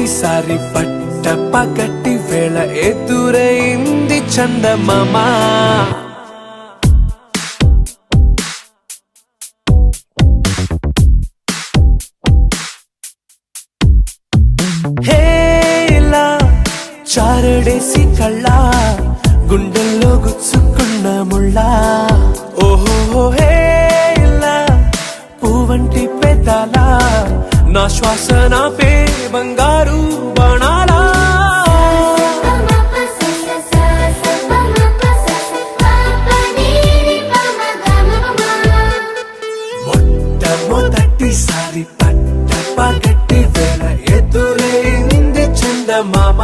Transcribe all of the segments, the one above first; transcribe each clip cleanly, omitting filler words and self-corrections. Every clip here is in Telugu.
మొదటిసారి పట్ట పగటి వేళ ఎదురైంది చందమామ. హేలా చారడేసి కళ్ళ గుండెల్లో గుచ్చుకున్న ముళ్ళ. ఓహో హేలా పువ్వంటి పెదాల నా శ్వాస నాపే బంగారు బాణాలా. మొట్టమొదటిసారి పట్ట పగటి వేళ ఎదురైంది చందమామ.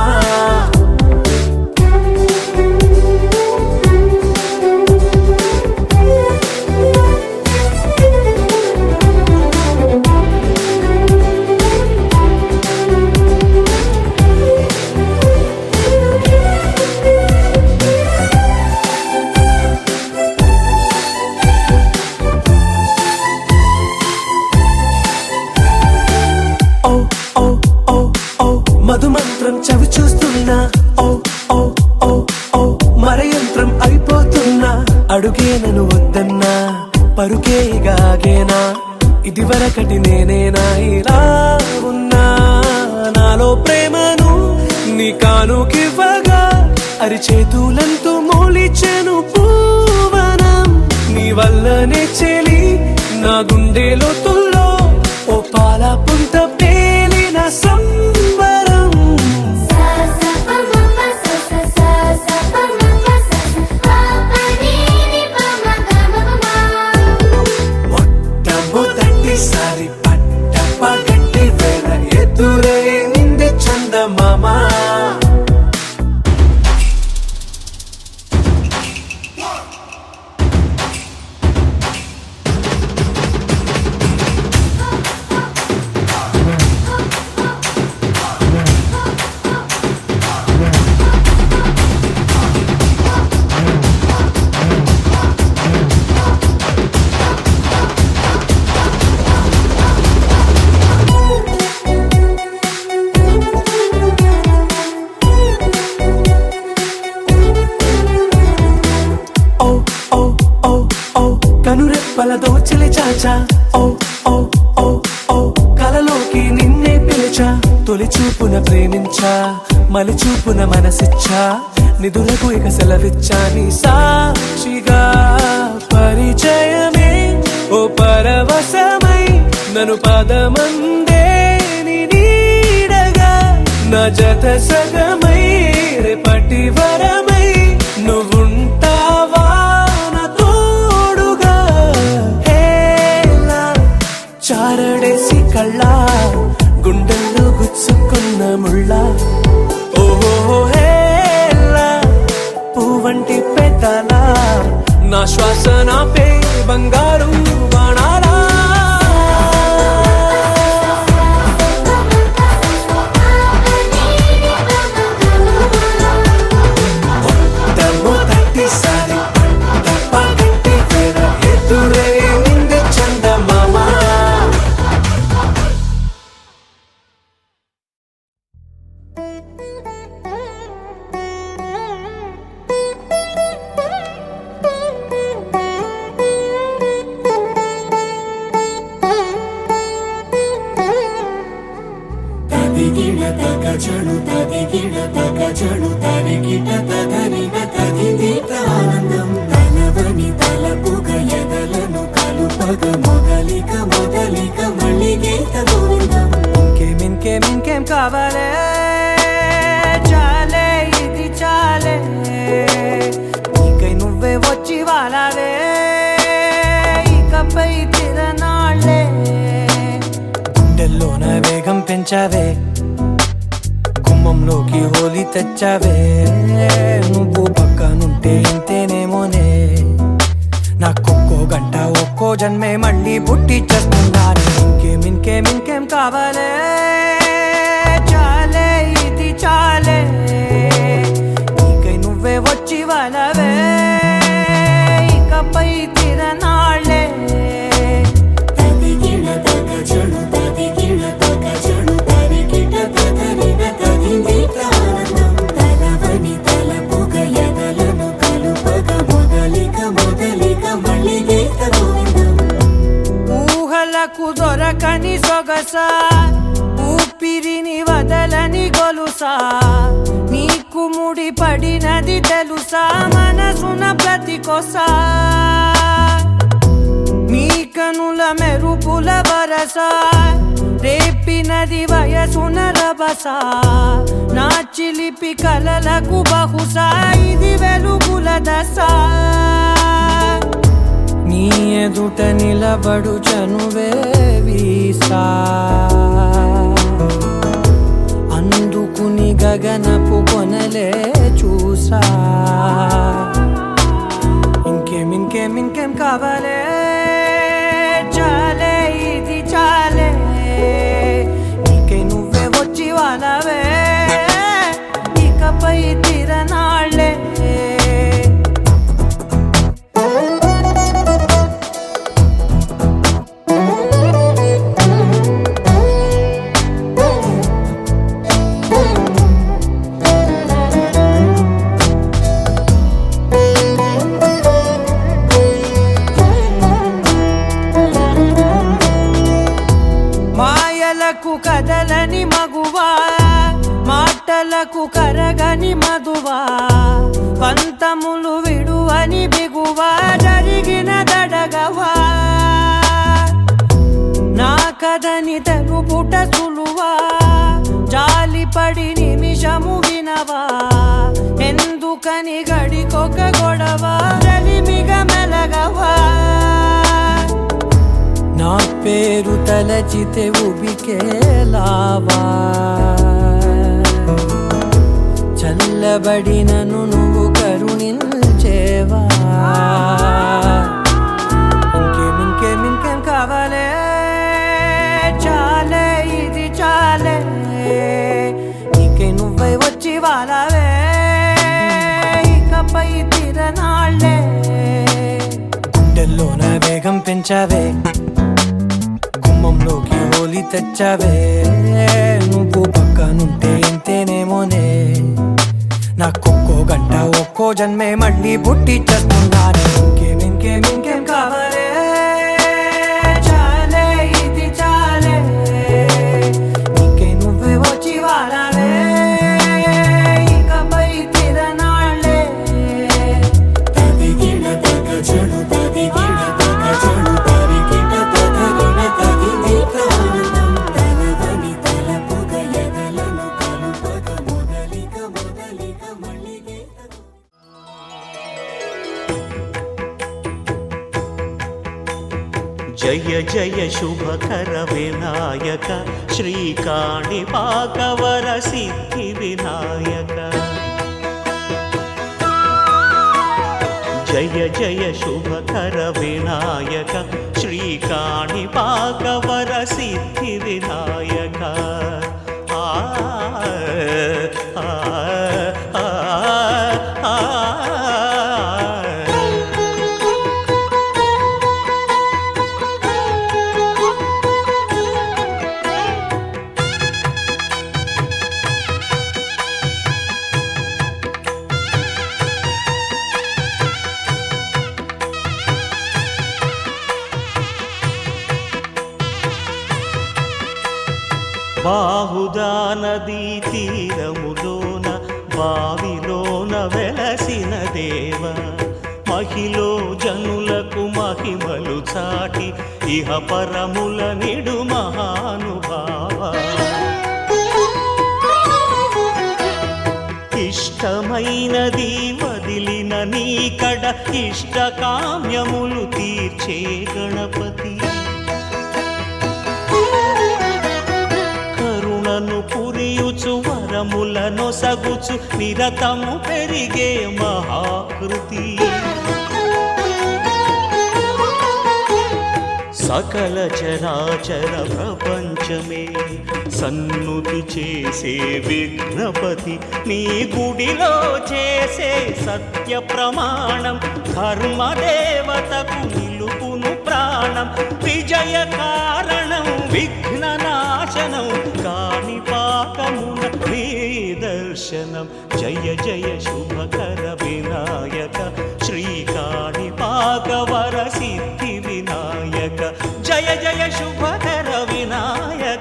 మధుమంత్రం చవి చూస్తున్నా, ఓ ఓ ఓ ఓ మరయంత్రం అయిపోతున్నా. అడుగే నన్ను వద్దన్నా పరుకేగాగేనా, ఇది వరకటి నేనేనా ఇలా ఉన్నా. నాలో ప్రేమను నీ కానుకివ్వగా అరిచేతులంతో మోలిచెను పూవనం. నీ వల్లనే చెలి నా గుండెలో తుల్లో ఓ పాల పుంత పేలిన సంబరం. మొట్టమొదటిసారి పట్ట పగటి వేళ ఎదురైంది చందమామ. కనురెప్పల దోచిలి చాచా, ఓ ఓ ఓ ఓ కలలోకి నిన్నే పిలిచా. తొలి చూపున ప్రేమించా, మలి చూపున మనసిచ్చా. నిధులకు ఇక సెలవిచ్చా నీ సాక్షిగా. పరిచయమే ఓ పరవశమై నన్ను పదమందే నీ నీడగా. నా జత సగమై రేపటి వరమై నువ్వుంటావా చారడేసి కళ్ళ గుండెల్లో గుచ్చుకున్న ముళ్ళ. ఓహో హేలా పువ్వంటి పెదాల నా శ్వాస నాపే బంగారు బాణాలా. మొట్టమొదటిసారి పట్ట పగటి వేళ ఎదురైంది చందమామ. తదిగిడ తగజడు తదిగిడ తగజడు తరిగిట తదరిన తదిదీత ఆనందం. తలవని తలపుగ ఎదలను కలుపగ మొదలిక మొదలిక మళ్ళీ గీత గోవిందం. ఇంకేం కావాలే చాలే ఇది చాలే, నీకై నువ్వే వచ్చి వాలావే ఇకపై తిరనాళ్ళే. గుండెల్లోన వేగం పెంచావే, గుమ్మంలోకి హోలీ తెచ్చావే. నువ్వు పక్కనుంటే ఇంతేనేమోనే, నాకొక్కో గంట ఒక్కో జన్మే మళ్ళీ పుట్టి చేస్తున్నాను. ఇంకేం కావాలే చాలే ఇది చాలే, నీకై నువ్వే వచ్చి వాలావే ఇకపై తిరనాళ్ళే. తదిగిడ తగజడు తరిగిట తదరిన శ్వాస ఊపిరిని వదలని గొలుసా నీకు ముడి పడినది తెలుసా మనసున ప్రతి కొసా మీ కనుల మెరుపుల వరస రేపినది వయసున రభస నా చిలిపి కలలకు బహుశా ఇది వెలుగుల దశ నీ ఎదుట నిలబడు చనువే వీసా అందుకుని గగనపు కొనలే చూసా ఇంకేం కావాలే చాలే ఇది చాలే నీకే నువ్వే వచ్చి వాలవే ఇకపై తిరనాళ్ళే కదలని మగువా మాటలకు కరగని మధువా పంతములు విడువని బిగువా జరిగిన దడగవా నా కథని తెలుపుట సులువా జాలిపడి నిమిషము వినవా ఎందుకని గడికొక గొడవ రలిమిగ మెలగవా నా పేరు తలచితే ఉబికేలావా చల్లబడినను నువ్వు కరుణించేవా ఇంకేం కావాలే చాలే ఇది చాలే నీకే నువ్వై వచ్చి వాలవే ఇకపై తిరనాళ్ళే గుండెల్లోన వేగం పెంచావే గుమ్మంలోకి హోలీ తెచ్చావే నువ్వు పక్కనుంటే ఇంతేనేమోనే నాకొక్కో గంట ఒక్కో జన్మే మళ్ళీ పుట్టి చేస్తున్నానే ఇంకేం కావాలే చాలే ఇది చాలే నీకే నువ్వే వచ్చి వాలవే ఇకపై తిరనాళ్ళే తదిగిన తగ చెడు తదిగిన తగ చెడు తరిగిన తగరిన తదిగిన ఆనందం తలవని తలపుగ ఎదలను కలుపగ మొదలిక మళ్ళీ జయ జయ శుభకర వినాయక శ్రీకాణిపాకవర సిద్ధి వినాయక జయ జయ శుభకర వినాయక శ్రీకాణిపాకవర సిద్ధి వినాయక బాహుదా నదీ తీరములోన బావిలోన వెలసిన దేవ మహిలో జనులకు మహిమలు చాటి ఇహ పరముల నిడు మహానుభావ ఇష్టమైనది వదిలిన నీకడ ఇష్టకామ్యములు తీర్చే గణపతి పురియుచు వరములను సగుచు నిరతము పెరిగే మహాకృతి సకల చరాచర ప్రపంచమే సన్నుతి చేసే విఘ్నపతి నీ గుడిలో చేసే సత్య ప్రమాణం ధర్మదేవతకు నిలుపును ప్రాణం విజయ కారణం విఘ్న నాశనం కాణిపాకమున నీ దర్శనం జయ జయ శుభకర వినాయక శ్రీకాణిపాకవర సిద్ధి వినాయక జయ జయ శుభకర వినాయక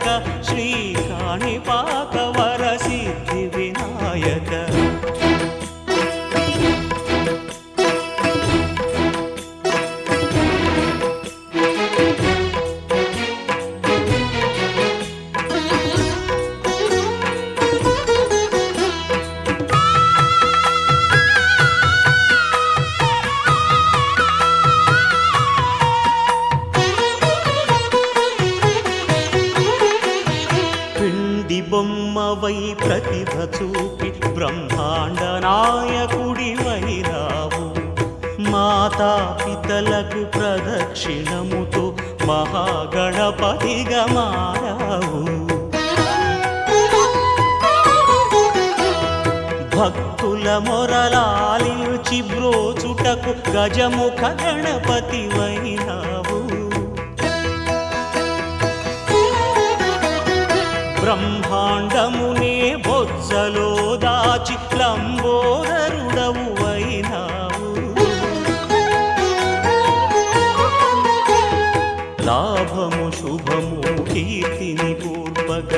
మాతాపితలకు ప్రదక్షిణముతో మహాగణపతిగా మారావు. భక్తుల మొరలాలించి బ్రోచుటకు గజముఖ గణపతి వైనావు. బ్రహ్మాండమునే బొజ్జలో దాచి లంబోదరుడవు వైనావు. లాభము శుభము కీర్తిని పూర్వక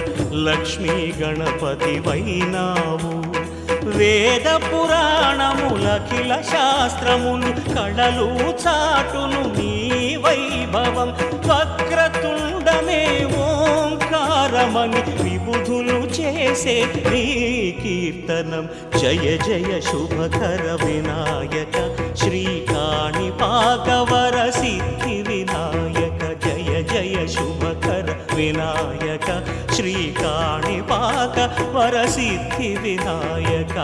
లక్ష్మీ గణపతి వైనావు. వేద పురాణములఖిల శాస్త్రములు కళలు చాటును నీ వైభవం. వక్రతుండమే ఓంకారమని విబుధులు చేసే నీ కీర్తనం. జయ జయ శుభకర వినాయక శ్రీకాణిపాకవర సిద్ధి వినాయక. జయ జయ శుభకర వినాయక శ్రీకాణిపాక వరసిద్ధి వినాయక.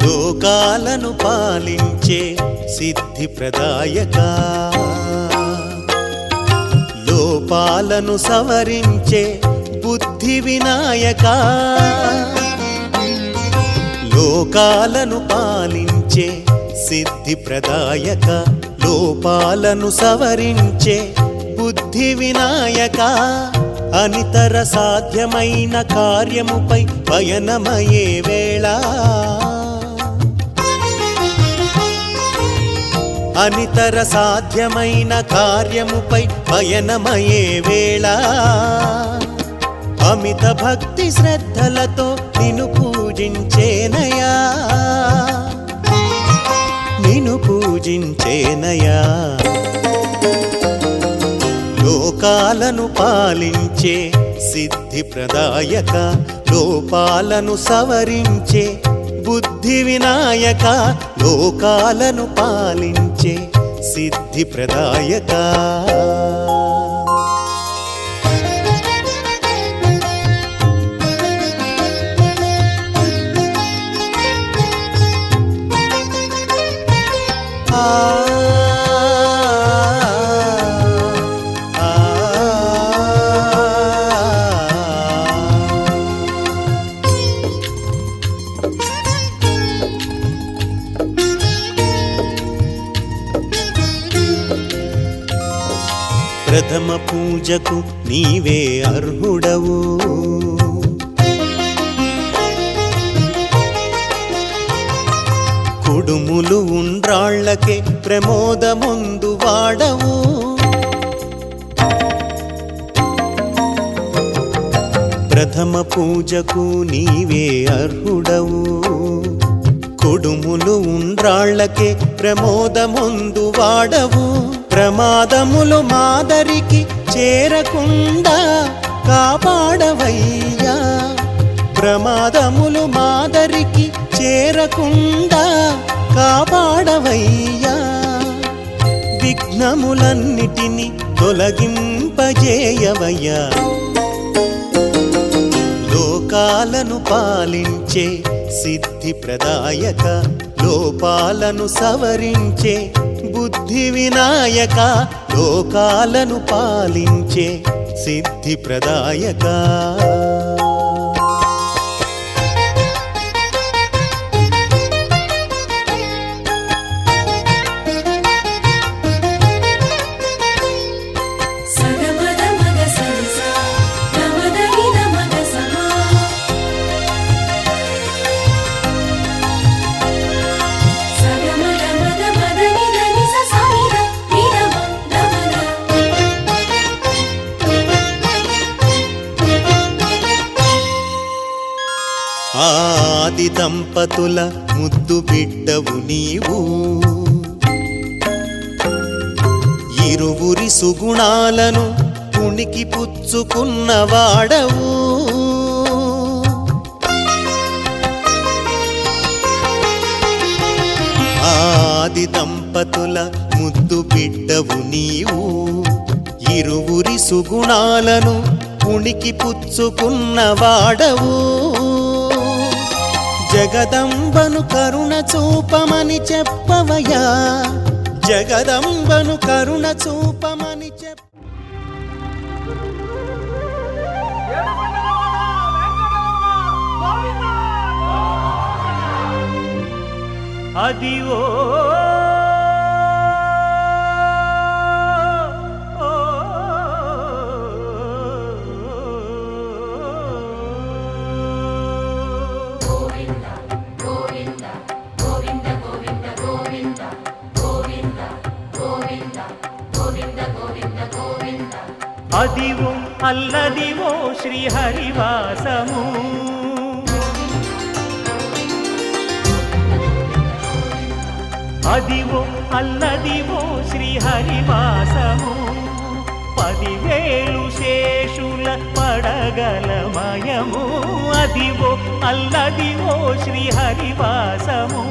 లోకాలను పాలించే సిద్ధి ప్రదాయక, లోపాలను సవరించే బుద్ధి వినాయక. లోకాలను పాలించే సిద్ధి ప్రదాయక, లోపాలను సవరించే బుద్ధి వినాయక. అనితర సాధ్యమైన కార్యముపై పయనమయ్యే వేళ, అనితర సాధ్యమైన కార్యముపై పయనమయ్యే వేళ. అమిత భక్తి శ్రద్ధలతో నిన్ను పూజించేనయా, నిన్ను పూజించేనయా. లోకాలను పాలించే సిద్ధి ప్రదాయక, లోపాలను సవరించే బుద్ధి వినాయక. లోకాలను పాలించే సిద్ధి ప్రదాయక. ప్రథమ పూజకు నీవే అర్హుడవు, కుడుములు ఉండ్రాళ్ళకే ప్రమోదముందు వాడవు. ప్రథమ పూజకు నీవే అర్హుడవు, కుడుములు ఉండ్రాళ్ళకే ప్రమోదముందు వాడవు. ప్రమాదములు మాదరికి చేరకుండా కాపాడవయ్యా, ప్రమాదములు మాదరికి చేరకుండా కాపాడవయ్యా. విఘ్నములన్నిటిని తొలగింపజేయవయ్యా. లోకాలను పాలించే సిద్ధి ప్రదాయక, లోపాలను సవరించే బుద్ధి వినాయక. లోకాలను పాలించే సిద్ధి ప్రదాయక. ఆది దంపతుల ముద్దు బిడ్డవు నీవు, ఇరువురి సుగుణాలను ఉనికి పుచ్చుకున్నవాడవు. ఆది దంపతుల ముద్దు బిడ్డవు నీవు, ఇరువురి సుగుణాలను ఉనికి పుచ్చుకున్నవాడవు. జగదంబను కరుణ చూపమని చెప్పవయ్యా, జగదంబను కరుణ చూపమని చెప్ప. అదివో అదివో అల్లదివో శ్రీహరివాసము, అదివో అల్లదివో శ్రీహరివాసము. 10,000 శేషుల పడగలమయము, అదివో అల్లదివో శ్రీహరివాసము.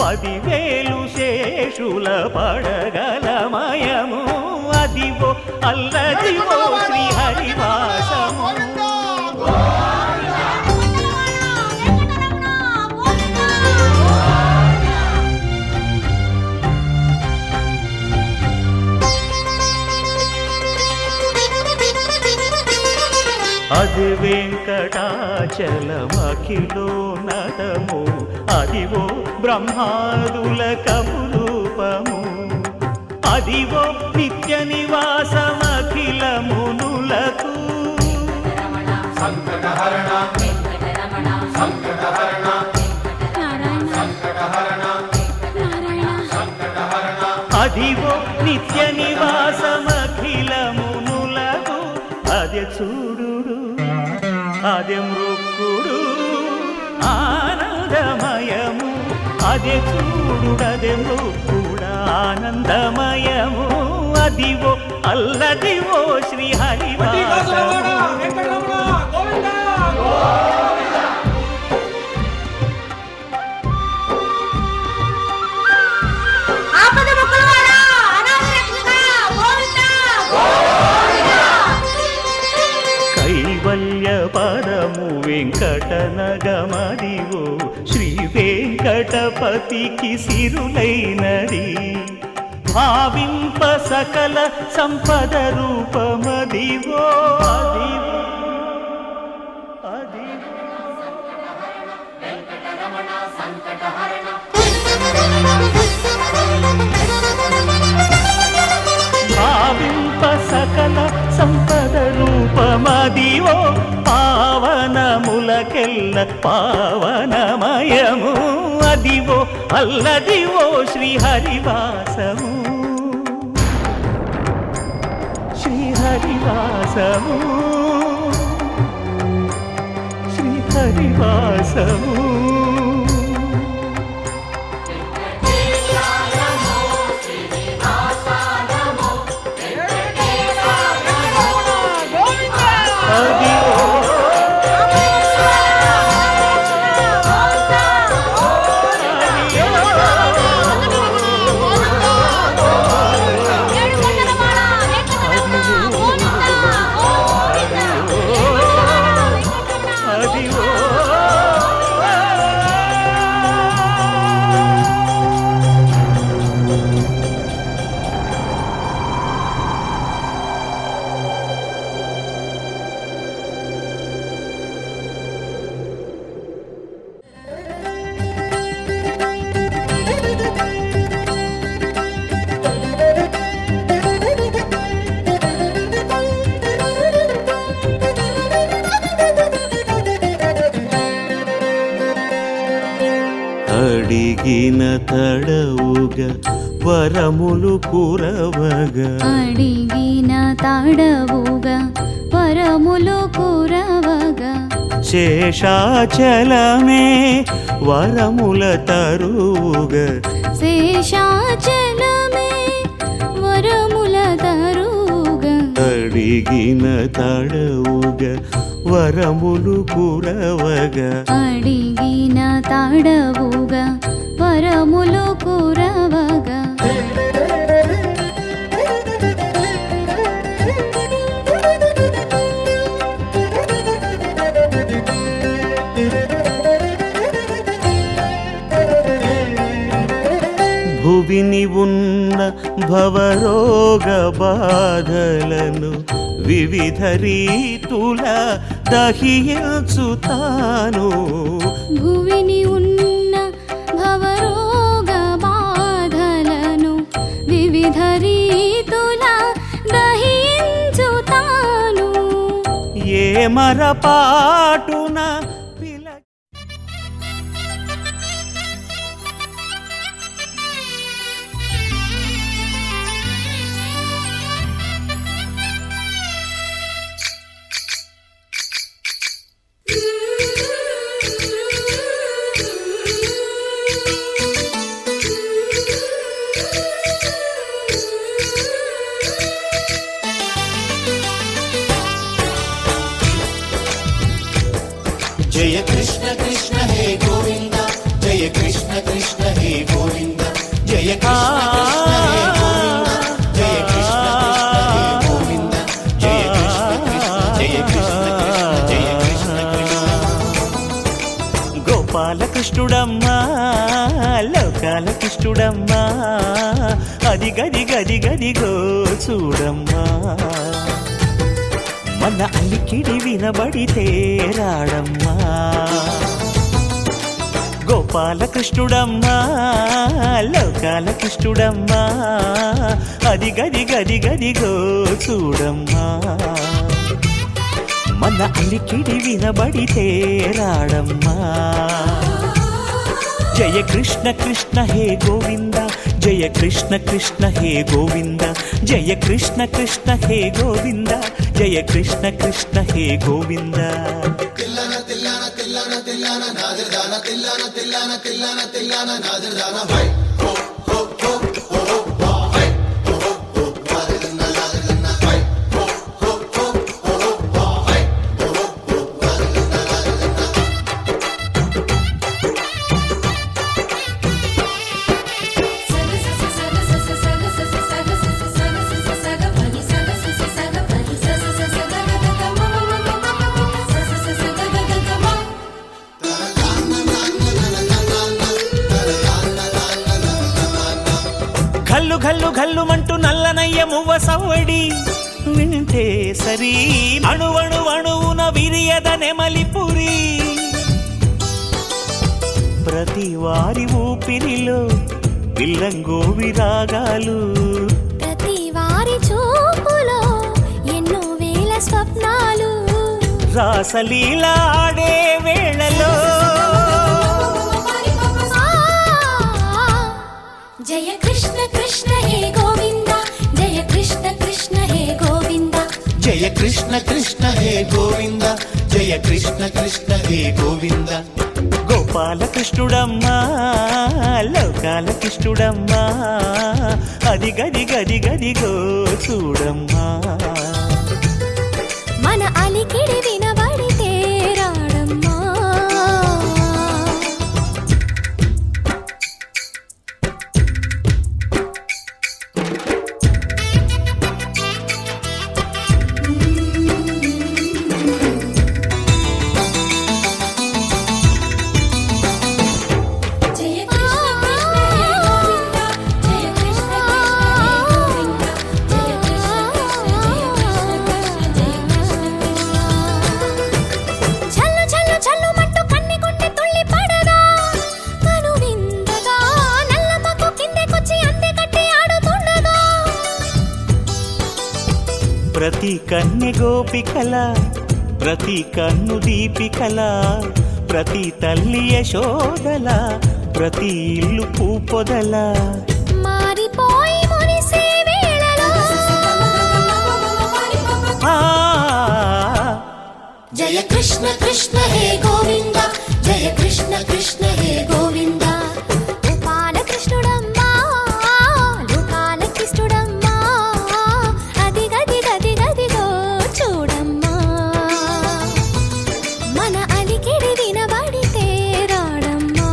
10,000 శేషుల పడగలమయము, అదివో అల్లదివో శ్రీహరివాసము. అది వెంకటాచలమఖిలోన్నతము, అదివో బ్రహ్మాదుల కపురూపము, అదివో నిత్య నివాసమఖిల మునులకు. అదివో నిత్య నివాసమఖిల మునులకు. అదే చూడు అదే మృక్కుడు ఆనందమయము, అదే చూడుడదే మృక్కుడు ఆనందమయము, అదివో అల్లదివో శ్రీహరివాసము. కైవల్య పదము వెంకటనగమదివో శ్రీ వెంకటపతికి సిరులైనది, భావింప సకల సంపద రూపమదివో. అదివో భావింప సకల సంపద రూపమదివో, పావనములకెల్ల పావనమయము, అదివో అల్లదివో శ్రీహరివాసము. శ్రీహరివాసము శ్రీహరివాసము. అడిగిన తడవుగా వరములు కురవగా, అడిగిన తడవుగా వరములు కురవగా, శేషాచలమే వరముల తరుగ శేషాచలమే వరముల తరుగ అడిగిన తడవుగ వరములు కురవగ అడిగిన తడవుగా వరములు కురవగా భువిని ఉన్న భవరోగ బాధలను వివిధ రీతుల దహించుతాను భువిని ఉన్న భవరోగ బాధలను వివిధ రీతుల దహించుతాను ఏ మరపాటున పిల జయ కృష్ణ కృష్ణ హే గోవింద జయ కృష్ణ కృష్ణ హే గోవింద జయ కృష్ణ కృష్ణ హే గోవింద జయ కృష్ణ కృష్ణ హే గోవింద జయ కృష్ణ కృష్ణ జయ కృష్ణ కృష్ణ గోపాలకృష్ణుడమ్మా లోకాల కృష్ణుడమ్మా అది గది గది గదిగో చూడమ్మా మన అలికిడి వినబడితే రాడమ్మా గోపాలకృష్ణుడమ్మా లోకాల కృష్ణుడమ్మా అది గది గది గదిగో చూడమ్మా మన అలికిడి వినబడితే రాడమ్మా జయ కృష్ణ కృష్ణ హే గోవింద జయ కృష్ణ కృష్ణ హే గోవింద జయ కృష్ణ కృష్ణ హే గోవింద జయ కృష్ణ కృష్ణ హే గోవింద తిల్లన తిల్లన తిల్లన తిల్లన నాదరదాన తిల్లన తిల్లన తిల్లన తిల్లన నాదరదాన హై హో హో హో హో హో హై హో హో హో నాదరదాన నాదరదాన హై హో హో హో హో హో హై హో హో హో ఘల్లు ఘల్లు ఘల్లుమంటూ నల్లనయ్య మువ్వ సవ్వడి వింటే సరి అణువణు అణువున విరియద నెమలిపురి ప్రతి వారి ఊపిరిలో విల్లంగో విరాగాలు ప్రతి వారి చూపులో ఎన్నో వేల స్వప్నాలు రాసలీల ఆడే వేళలో జయ కృష్ణ కృష్ణ హే గోవింద జయ కృష్ణ కృష్ణ హే గోవింద జయ కృష్ణ కృష్ణ హే గోవింద జయ కృష్ణ కృష్ణ హే గోవింద గోపాలకృష్ణుడమ్మా లోకాల కృష్ణుడమ్మా అది గది గది గదిగో చూడమ్మా మన అలికిడి వినబడితే రాడమ్మా ప్రతి కన్నె గోపికల ప్రతి కన్ను దీపికల ప్రతి తల్లి యశోదల ప్రతి ఇల్లు పూపొదల మారిపోయి మురిసే వేళలో జయ కృష్ణ కృష్ణ హే గోవింద జయ కృష్ణ కృష్ణ హే గోవింద గోపాల కృష్ణుడమ్మా లోకాల కృష్ణుడమ్మా అది గది గది గదిగో చూడమ్మా మన అలికిడి వినబడితే రాడమ్మా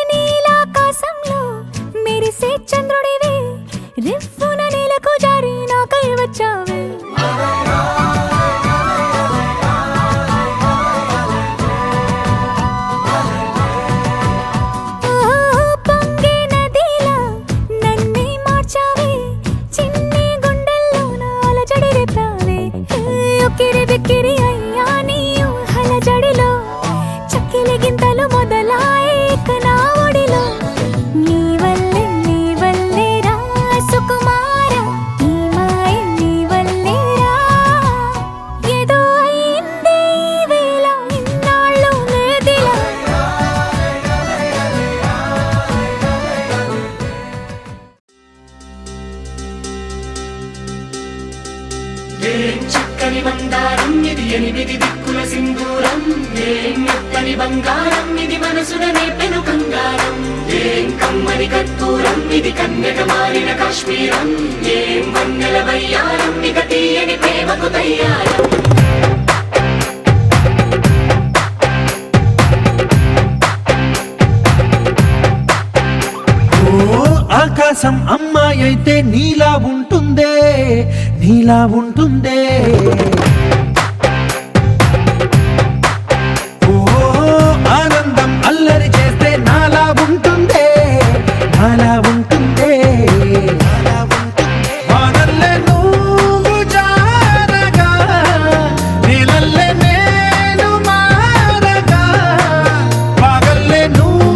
నీలాకాశంలో మెరిసే చంద్రుడివి రివ్వున నేలకు జారి నాకై వచ్చావే పొంగే నదిలా నన్నే మార్చావే చిన్ని గుండెల్లో నాల జడి రేపావే ఉక్కిరి బిక్కిరి అయ్యా నీ ఊహల జడిలో చక్కిలి గింతలు మొదలాయే ఇక నా ఒడిలో నీ వల్లే రా సుకుమార ఈ మాయ నీ వల్లే రా ఏదో అయిందే ఈ వేళ ఇన్నాళ్ళు లేదిలా ఏం చక్కని మందారం ఇది ఎనిమిది దిక్కుల సింధూరం ఏం మెత్తని బంగారం ఇది మనసున నేపెను కంగారం ఏం కమ్మని కర్పూరం ఇది కన్యక మారిన కాశ్మీరం ఏం వన్నెల వయ్యారం ఇక తీయని ప్రేమకు తయ్యారం ఓ ఆకాశం అమ్మాయి అయితే నీలా ఉంటుందే నీలా ఉంటుందే ఓ ఆనందం అల్లరి చేస్తే నాలా ఉంటుందే నాలా ఉంటుందే వానల్లే నువ్వు జారగా నీలల్లే నేను మారగా పగల్లే నువ్వు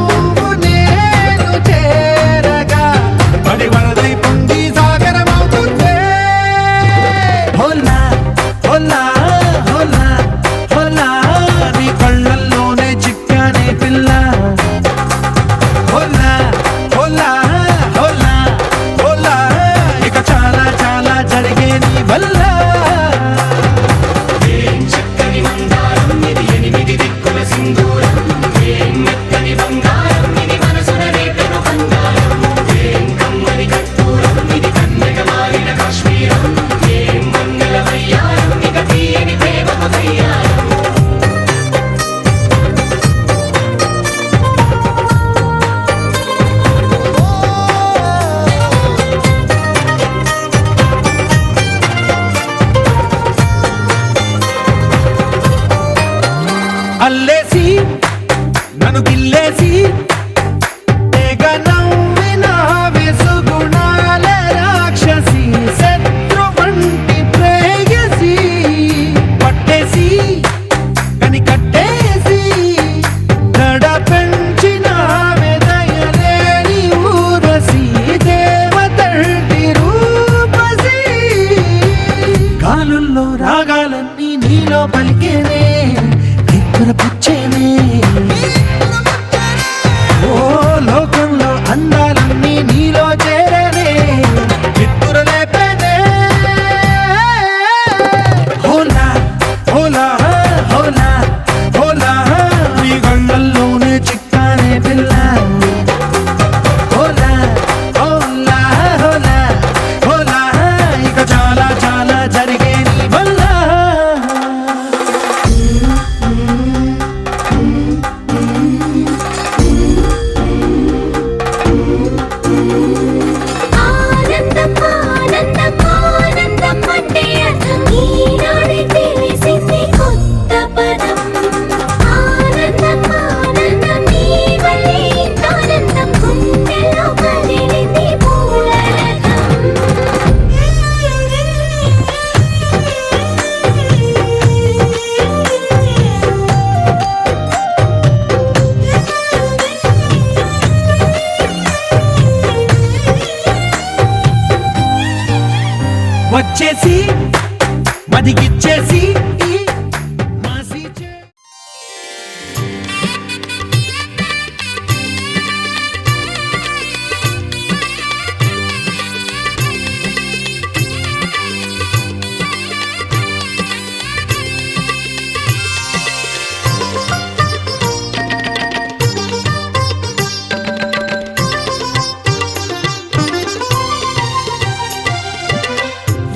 నేను చేరగా పడి వరదై పొంగి సాగరమవుతుందే హోలా హోలా హోలా హోలా నీ కళ్ళల్లోనే చిక్కానే పిల్ల హోలా హోలా హోలా హోలా ఇక చాలా చాలా జరిగే నీ వల్ల ఏం చక్కని మందారం ఇది ఎనిమిది దిక్కుల సింధూరం ఏం మెత్తని బంగారం ఇది మనసున నేపెను కంగారం ఏం కమ్మని కర్పూరం ఇది కన్యక మారిన కాశ్మీరం ఏం వన్నెల వయ్యారం ఇక తీయని ప్రేమకు తయ్యారం అల్లేసి నన్ను గిల్లేసి తెగ నవ్విన వెసుగుణాల రాక్షసి శత్రు వంటి ప్రేయసి పట్టేసి కని కట్టేసి దడ పెంచిన దయలేని ఊరసి దేవతంటి రూపసి గాలుల్లో రాగాలన్నీ నీలో పలికేనే పుచ్చేనే ఓ లోకంలో అందాలన్నీ నీలో చేరనే చిత్తుర లేపేనే హోలా హోలా హోలా హోలా నీ గళ్ళల్లోనే చిక్కానే పిల్ల హోలా హోలా హోలా హోలా ఇక చాలా చాలా జరిగే నీ వల్ల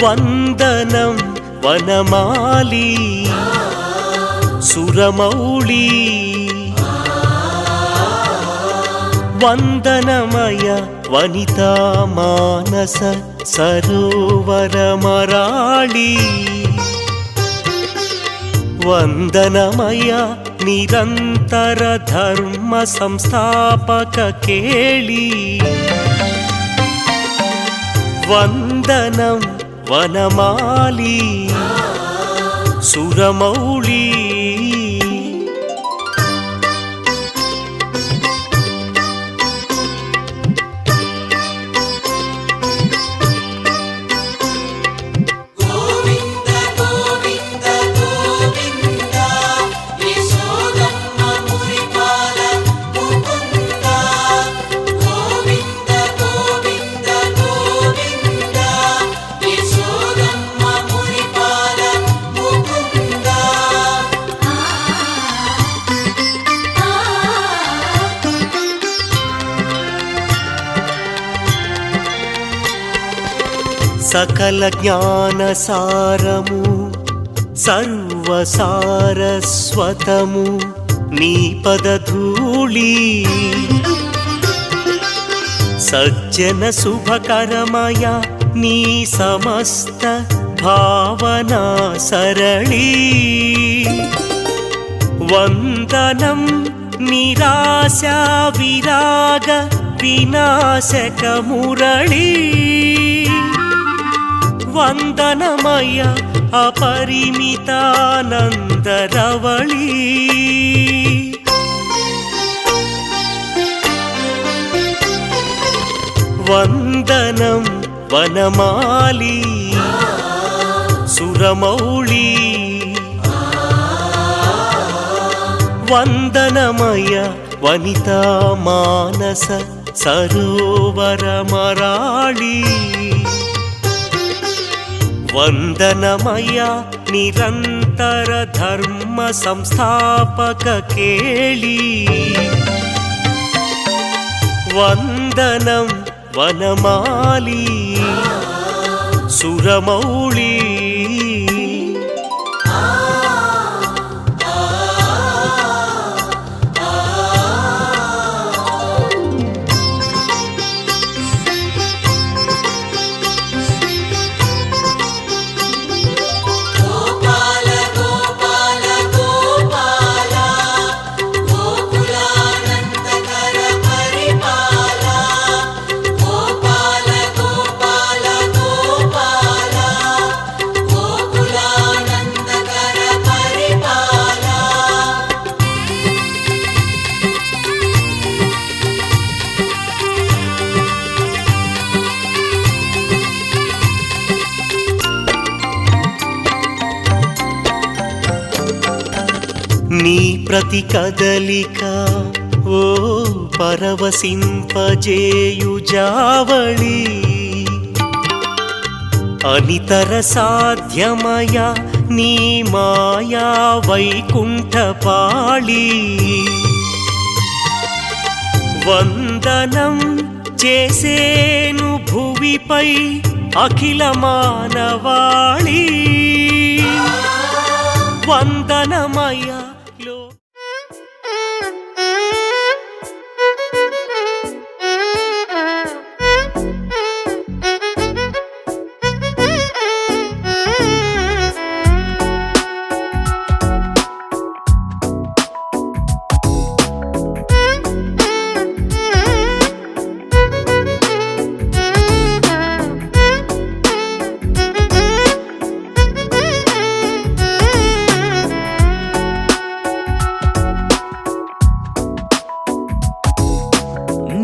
వందనం వనమాలి సురమౌళి వందనమయ వనితా మానస సరోవరమరాళి వందనమయ నిరంతర ధర్మ సంస్థాపక కేళి వందనం వనమాలి సురమౌళి సకల జ్ఞాన సారము సర్వసారస్వతము నీ పదధూళి సజ్జన శుభకరమయ నీ సమస్త భావనా సరళి వందనం నిరాశా విరాగ వినాశక మురళి వందనమయ అపరిమితానందరవళి వందనం వనమాలి సురమౌళి వందనమయ వనితా మానస సరోవరమరాళి వందనమయ నిరంతర ధర్మ సంస్థాపక కేళి వందనం వనమాలి సురమౌళి నీ ప్రతి కదలిక ఓ పరవశింపజేయు జావళి అనితర సాధ్యమయ నీ మాయా వైకుంఠపాళి వందనం చేసేను భువిపై అఖిల మానవాళి వందనమయ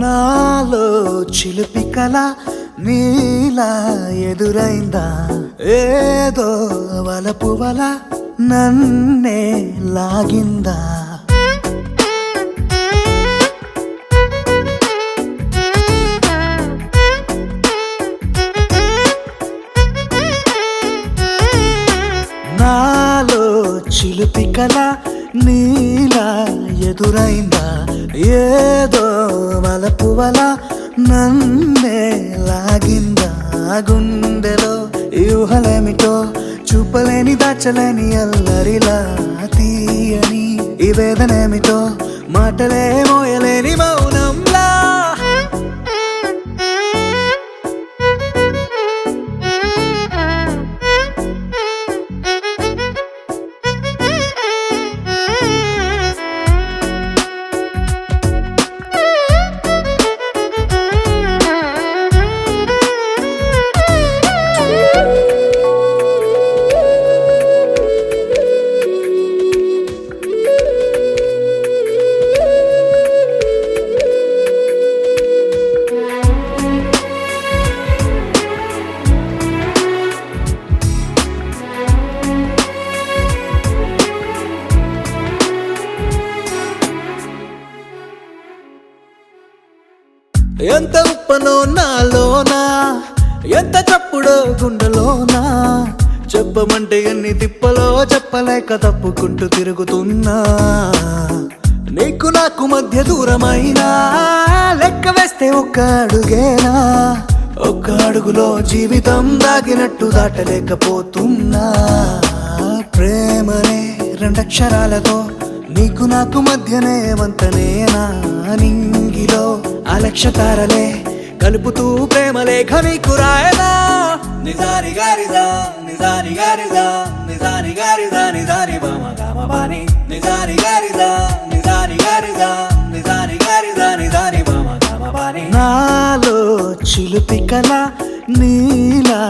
నాలో చిలిపి కల నీలా ఎదురైందా ఏదో వలపు వల నన్నే లాగిందా నాలో చిలిపి కల నీలా ఎదురైందా ఏదో వలపు వల నన్నే లాగిందా గుండెలో ఈ ఊహలేమిటో చూపలేని దాచలేని అల్లరిలా తీయని ఈ వేదనేమిటో మాటలే మోయలేని మౌనంలా ఎంత ఉప్పనో నాలోనా ఎంత చప్పుడో గుండెలోనా చెప్పమంటే ఎన్ని తిప్పలో చెప్పలేక తప్పుకుంటూ తిరుగుతున్నా నీకు నాకు మధ్య దూరమైనా లెక్క వేస్తే ఒక్క అడుగేనా ఒక్క అడుగులో జీవితం దాగినట్టు దాటలేకపోతున్నా ప్రేమనే రెండక్షరాలతో నీకు నాకు మధ్యనే వంతనేనా నింగిలో అలక్ష్య తారలే కలుపుతూ ప్రేమ లేఖ నీకు రాయనా నిజారి గారిజా నిజారి గారిజా నిజారి గారిజా నిజారి బామ గామ బాని నిజారి గారిజా నిజారి గారిజా నిజారి గారిజా నిజారి బామ గామ బాని నాలో చిలుపి కల నీలా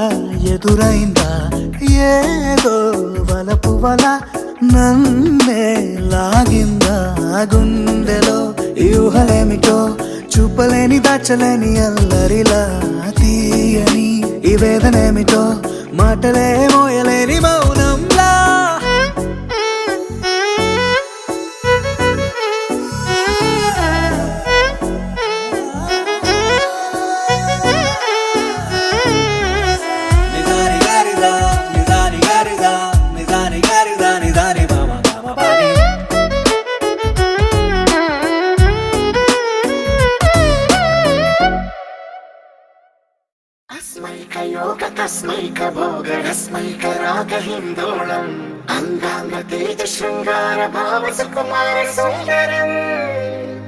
ఎదురైందా ఏదో వలపు వల నన్నే లాగిందా గుండెలో ఈ ఊహలేమిటో చూపలేని దాచలేని అల్లరిలా తీయని ఈ వేదనేమిటో మాటలే మోయలేని మౌనంలా నిజారి గారిదా నిజారి గారిదా నిజారి గారిదా నిజారి బామ గామ బాని योग तस्मैक भोग रस्मैक राग हिंदोलम अंगांग तेज श्रृंगार भाव सुकुमार सुंदरम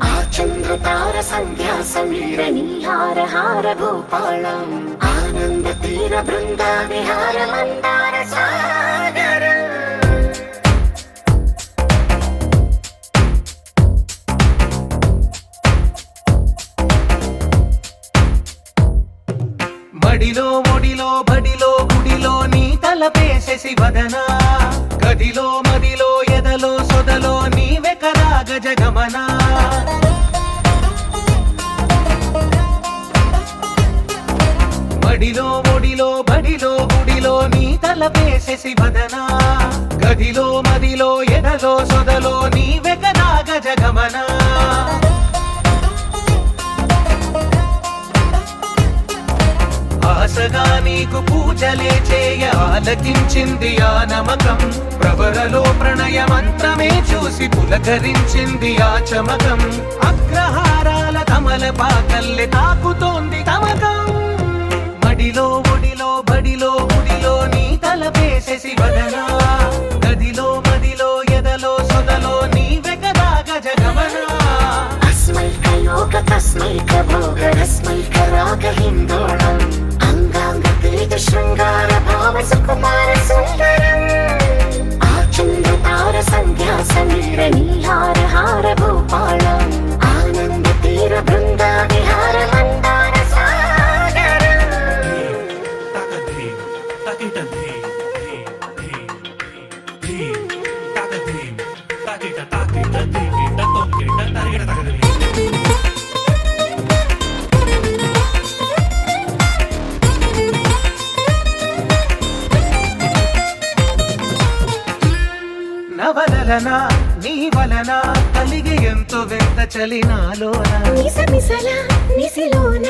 आचंद्र तार संध्या समीर नीहार हार भूपालम आनंद तीर बृंदा विहार मंदार सागर మడిలో మొడిలో బడిలో గుడిలో నీ తలపేసేసి వదనా గదిలో మదిలో ఎదలో సొదలో నీవే కదా గజగమనా మడిలో మొడిలో బడిలో గుడిలో నీ తలపేసేసి వదనా గదిలో మదిలో ఎదలో సొదలో నీవే కదా గజగమనా ఆశగా నీకు పూజలే చేయ ఆలకించింది ఆ నమకం ప్రవరలో ప్రణయ మంత్రమే చూసి పులకరించింది ఆ చమకం అగ్రహారాల కమల పాకల్లె తాకుతోంది తమకం మడిలో ఒడిలో బడిలో గుడిలో నీ తలపేసేసి వదనా గదిలో మదిలో ఎదలో సొదలో నీవే కదా గజగమనా अस्मैक योग तस्मैक भोग रस्मैक राग हिंदोलम अंगांग तेज श्रृंगार भाव सुकुमार सुंदरम आचंद्र तार संध्या समीर नीहार हार भूपालम आनंद तीर बृंदा विहार मंदार सागर నవలన నీ వలన కలిగి ఎంతో వెంత చలినాలోన నిసమిసల నిసిలోన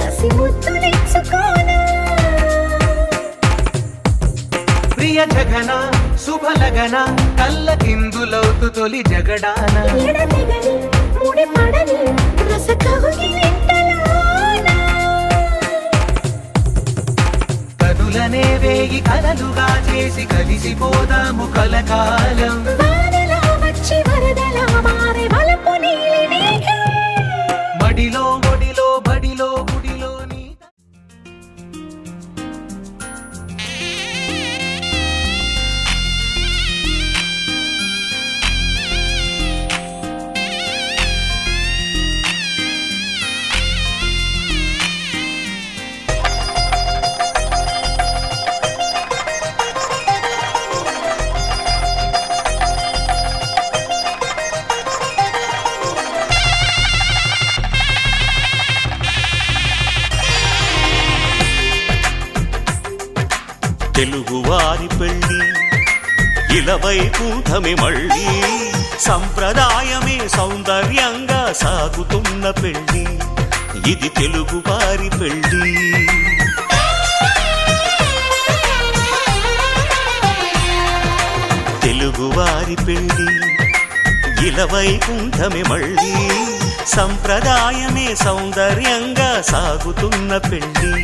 కసి ముద్దులిచ్చుకోన ప్రియ జగన శుభలగన కళ్ళ కిందులవుతు తొలి జగడాన ఎడతెగని ముడి పడని రస కవుగిలింతలోన కనులనే వేయి కలలుగా చేసి కలిసిపోదాము కలకాలం. వానలా వచ్చి వరదలా మారే వలపు నీలి మేఘం. మడిలో ఒడిలో బడిలో గుడిలో నీ తెలుగువారి పెళ్ళి ఇలవైకుంఠమే మళ్ళీ సంప్రదాయమే సౌందర్యంగా సాగుతున్న పెళ్ళి ఇది తెలుగువారి పెళ్ళి. తెలుగువారి పెళ్ళి ఇలవైకుంఠమే మళ్ళీ సంప్రదాయమే సౌందర్యంగా సాగుతున్న పెళ్ళి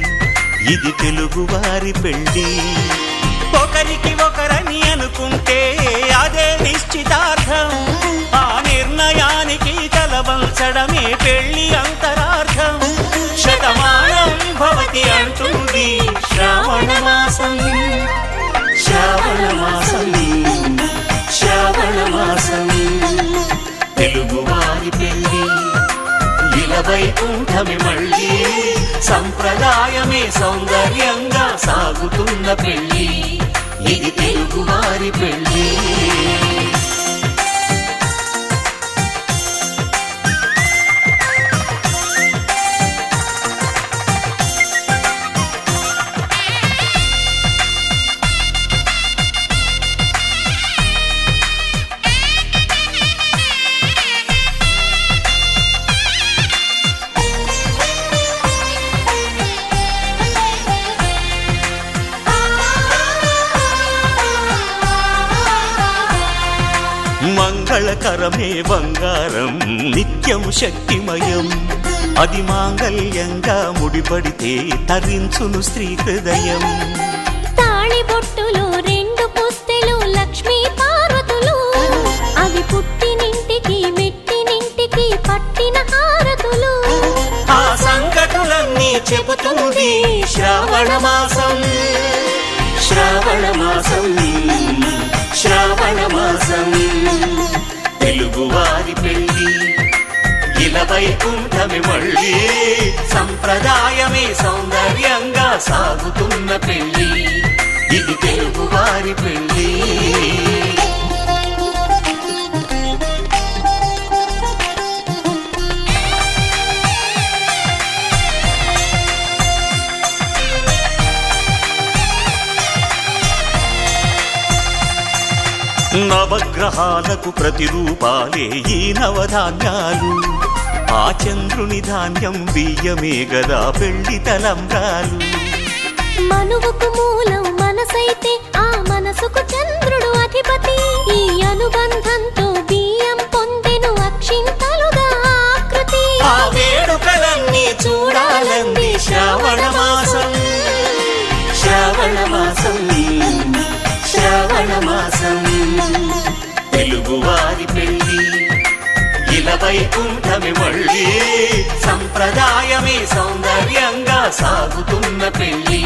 ఇది తెలుగువారి పెళ్ళి. ఒకరికి ఒకరని అనుకుంటే అదే నిశ్చితార్థం. ఆ నిర్ణయానికి తలవంచడమే పెళ్ళి అంతరార్థం. శతమానం భవతి అంటుంది శ్రావణ మాసం. శ్రావణ మాసం శ్రావణ మాసం తెలుగువారి పెళ్ళి ఇలవైకుంఠమే మళ్ళీ సంప్రదాయమే సౌందర్యంగా సాగుతున్న పెళ్ళి ఇది తెలుగువారి పెళ్ళి. మంగళకరమే బంగారం నిత్యం శక్తిమయం. అది మాంగళ్యంగా ముడిపడితే తరించును స్త్రీ హృదయం. తాళిబొట్టులు రెండు పుస్తెలు లక్ష్మీ పార్వతులు అవి పుట్టినింటికి మెట్టినింటికి పట్టిన హారతులు. ఆ సంగతులన్నీ చెబుతుంది శ్రావణ మాసం. శ్రావణ మాసం శ్రావణ మాసం తెలుగువారి పెళ్ళి ఇలవైకుంఠమే మళ్ళీ సంప్రదాయమే సౌందర్యంగా సాగుతున్న పెళ్ళి ఇది తెలుగువారి పెళ్ళి. నవగ్రహాలకు ప్రతిరూపాలే ఈ నవధాన్యాలు. ఆ చంద్రుని ధాన్యం బియ్యమే గదా పెళ్లి తలంబ్రాలు. మనువుకు మూలం మనసైతే ఆ మనసుకు చంద్రుడు అధిపతి. ఈ అనుబంధంతో బియ్యం పొందెను అక్షింతలుగా ఆకృతి. ఆ వేడుకలన్నీ చూడాలంది శ్రావణ మాసం. శ్రావణ మాసం శ్రావణ మాసం తెలుగువారి పెళ్ళి ఇలవైకుంఠమే మళ్ళీ సంప్రదాయమే సౌందర్యంగా సాగుతున్న పెళ్ళి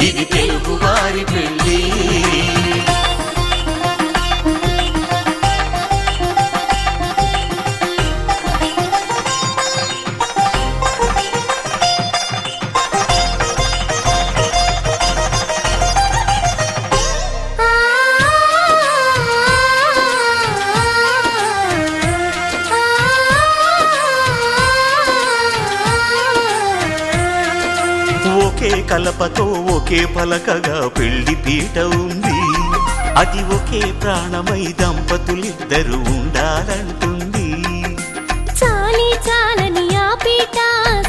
ఇది తెలుగువారి పెళ్ళి. ఒకే కలపతో ఒకే పలకగా పెళ్లి పీట ఉంది. అది ఒకే ప్రాణమై దంపతులిద్దరు ఉండాలంటుంది. చాలి చాలని ఆ పీట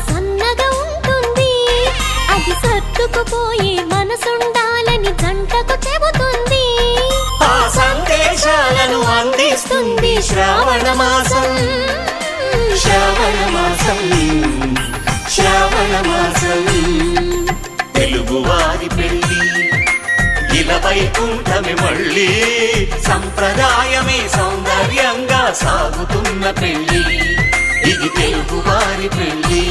సన్నగా ఉంటుంది. అది సర్దుకుపోయే మనసుండాలని జంటకు చెబుతుంది. ఆ సందేశాలను అందిస్తుంది శ్రావణ మాసం. శ్రావణ మాసం శ్రావణ మాసం తెలుగువారి పెళ్ళి వైకుంఠమి మళ్ళీ సంప్రదాయమే సౌందర్యంగా సాగుతున్న పెళ్ళి ఇది తెలుగు వారి పెళ్ళి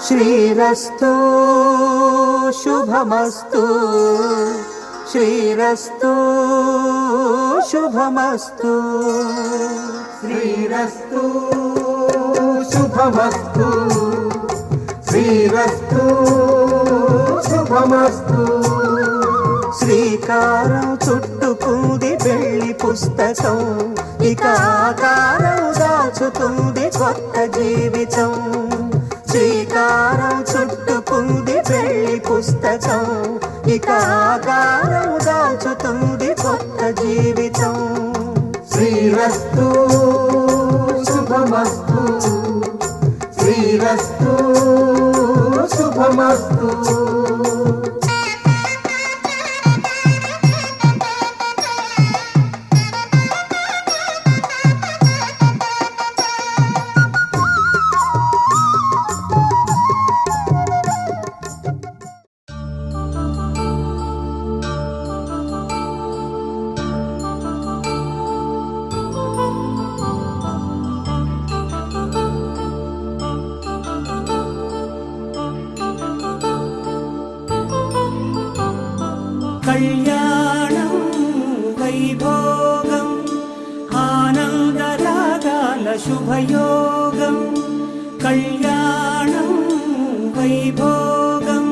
శ్రీరస్తు శుభమస్తు శ్రీరస్తు శుభమస్తు శ్రీరస్తు శుభమస్తు శ్రీరస్తు శుభమస్తు శ్రీకారం చుట్టుకుంది పెళ్లి పుస్తకం ఇక ఆకారం దాచుతుంది కొత్త జీవితం శ్రీకారం చుట్టుకుంది పెళ్లి పుస్తకం ఇక ఆకారం దాచుతుంది కొత్త జీవితం శ్రీరస్తు శుభమస్తు శ్రీరస్తు శుభమస్తు శుభయోగం కళ్యాణం వైభోగం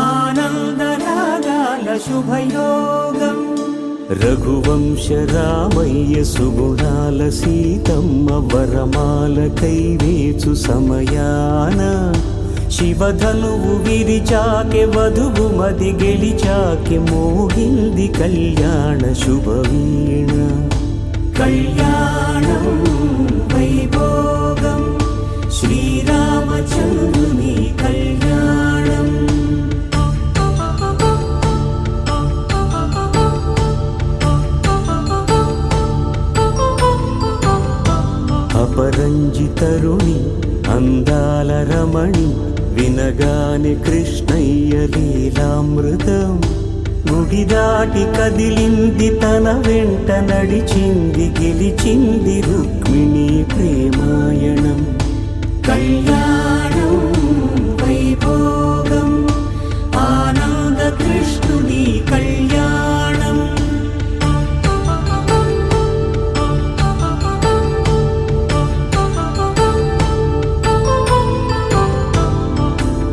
ఆనందరాగాల శుభయోగం రఘువంశ రామయ్య సుగుణాల సీతమ్మ వరమాల కైవేచు సమయాన శివధనువు విరిచాకె వధువు మది గెలిచాకె మోగింది కళ్యాణ శుభవీణ కళ్యాణం వైభోగం శ్రీరామచంద్రుని కళ్యాణం అపరంజి తరుణి అందాల రమణి వినగాని కృష్ణయ్య లీలామృతం గుడి దాటి కదిలింది తన వెంట నడిచింది గెలిచింది రుక్మిణి ప్రేమాయణం కళ్యాణం వైభోగం ఆనంద కృష్ణుని కళ్యాణం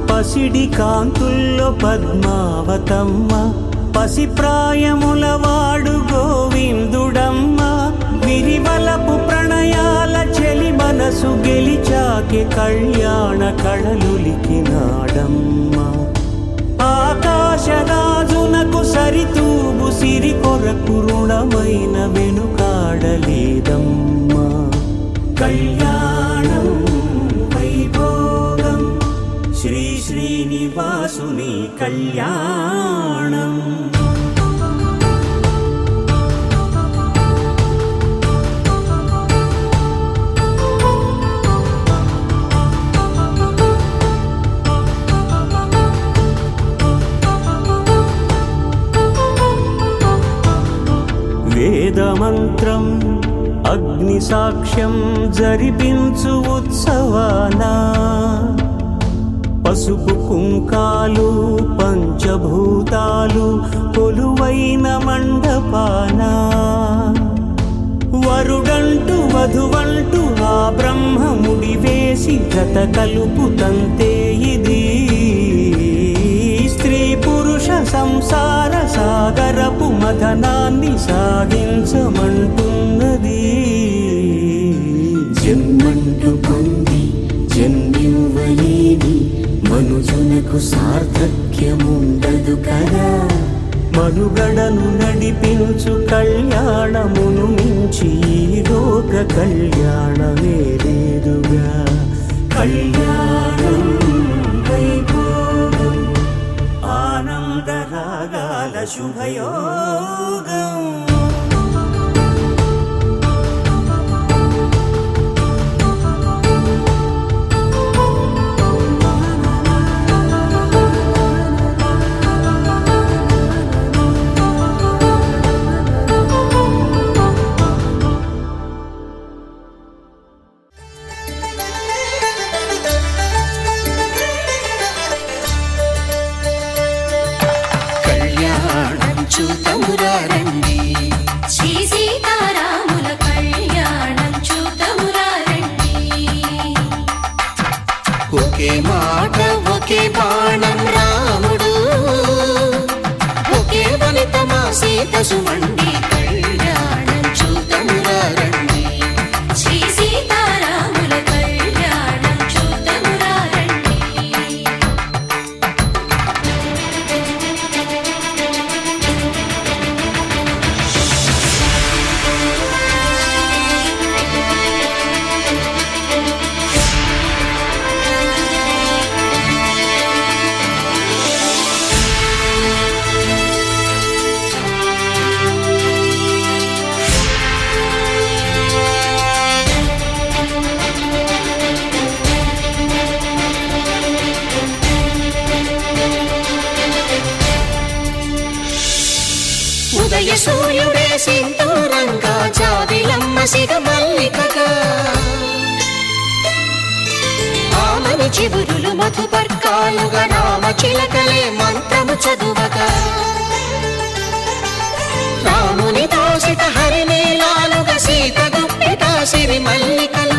పసిడి కాంతుల్లో పద్మావతమ్మ పసిప్రాయముల వాడు గోవిందుడమ్మ విరివలపు ప్రణయాల చెలి మనసు గెలిచాకే కళ్యాణ కళలులికినాడమ్మ ఆకాశరాజునకు సరితూగు సిరి కొరకు రుణమైన వెనుకాడలేదమ్మ కళ్యాణం వైభోగం శ్రీ శ్రీనివాసుని కళ్యాణం వేదమంత్రం అగ్ని సాక్ష్యం జరిపించు ఉత్సవానా పసుపు కుంకాలు పంచభూతాలు కొలువైన మండపాన వరుడంటూ వధువంటూ ఆ బ్రహ్మముడి వేసి గత కలుపుతంతే ఇది స్త్రీ పురుష సంసార సాగరపు మథనాన్ని సాగించమంటున్నది జన్మంటూ పొంది జన్మివ్వలేని మనుజునకు సార్థక్యముండదు కదా మనుగడను నడిపించు కళ్యాణమును మించి ఈ లోక కళ్యాణమే లేదుగా కళ్యాణం వైభోగం ఆనందరాగాల శుభయోగం చూతమురారండి శ్రీ సీతారాముల కళ్యాణం చూతమురారండి ఒకే మాట ఒకే బాణం రాముడు ఒకే వనిత మా సీత సుమండి కళ్యాణం చూతమురారండి శ్రీ సీతారాముల కళ్యాణం చూతమురారండి ఉదయ సూర్యుడే సింధూరంగా జాబిలమ్మ సిగ మల్లికగా ఆమని చివురులు మధుపర్కాలుగా రామ చిలకలే మంత్రము చదువగా రాముని దోసిత హరినీలాలుగా సీత గుప్పిట సిరి మల్లికలు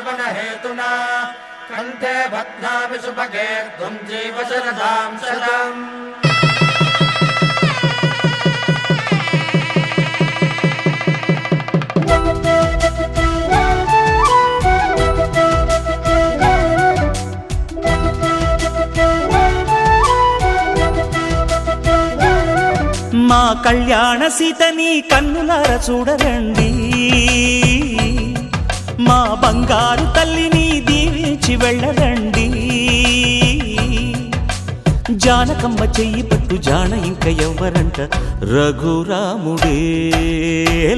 श्रवण हेतुना कंठे बध्नामि सुभगे त्वं जीव शरदां शतम्। మా కళ్యాణ సీతని కన్నులార చూడరండి, మా బంగారు తల్లిని దీవించి వెళ్ళరండి. జానకమ్మ చెయ్యి పట్టు జాన ఇంక ఎవ్వరంట, రఘురాముడే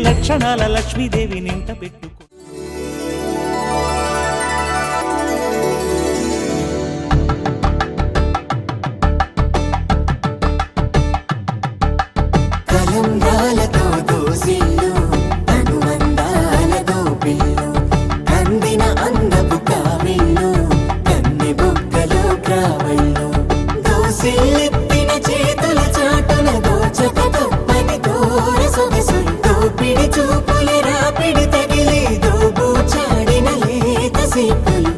లక్షణాల లక్ష్మీదేవి నింట పెట్టు. తలంబ్రాలతో దోసిల్లు అనువందాలతో పిల్లు కందిన అందపు కావిళ్ళు కన్ని బుగ్గలో క్రావళ్ళు దోసిల్లెత్తిన చేతుల చాటున దోచక తప్పని దూర సొగసులు దోపిడి చూపుల రాపిడి తగిలి దోబూచాడిన లేత సీపులు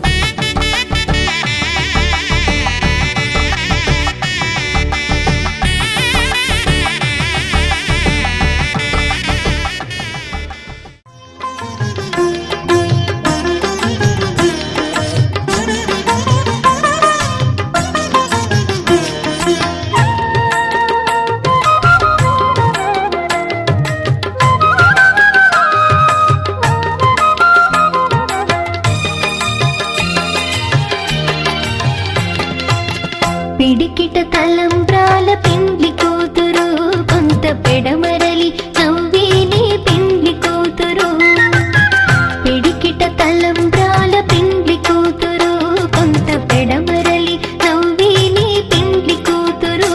పిడికిట తలంబ్రాల పెండ్లి కూతురు కొంత పెడమరలి నవ్వేనే పెండ్లి కూతురు. పిడికిట తలంబ్రాల పెండ్లి కూతురు కొంత పెడమరలి నవ్వేనే పెండ్లి కూతురు.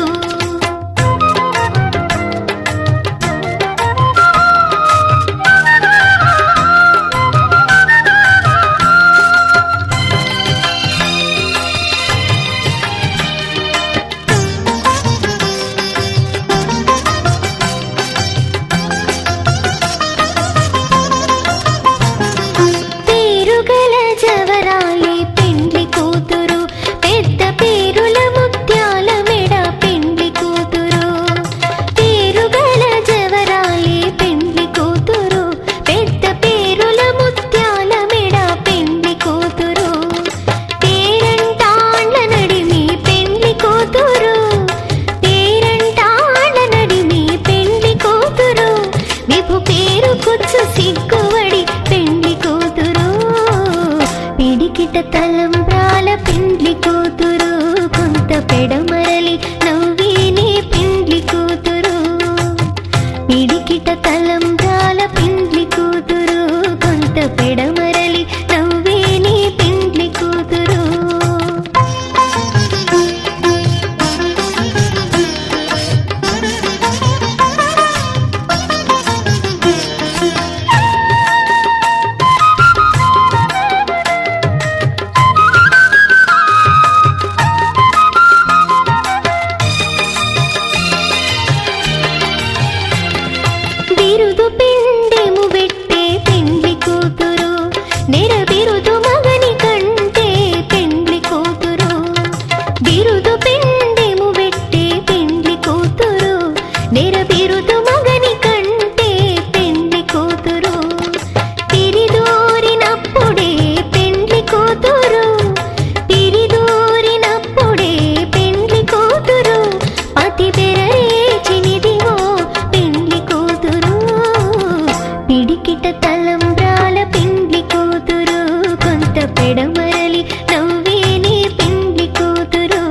తలంబ్రాల పెండ్లి కూతురు కొంత పెడమరలి నవ్వేనే పెండ్లి కూతురు.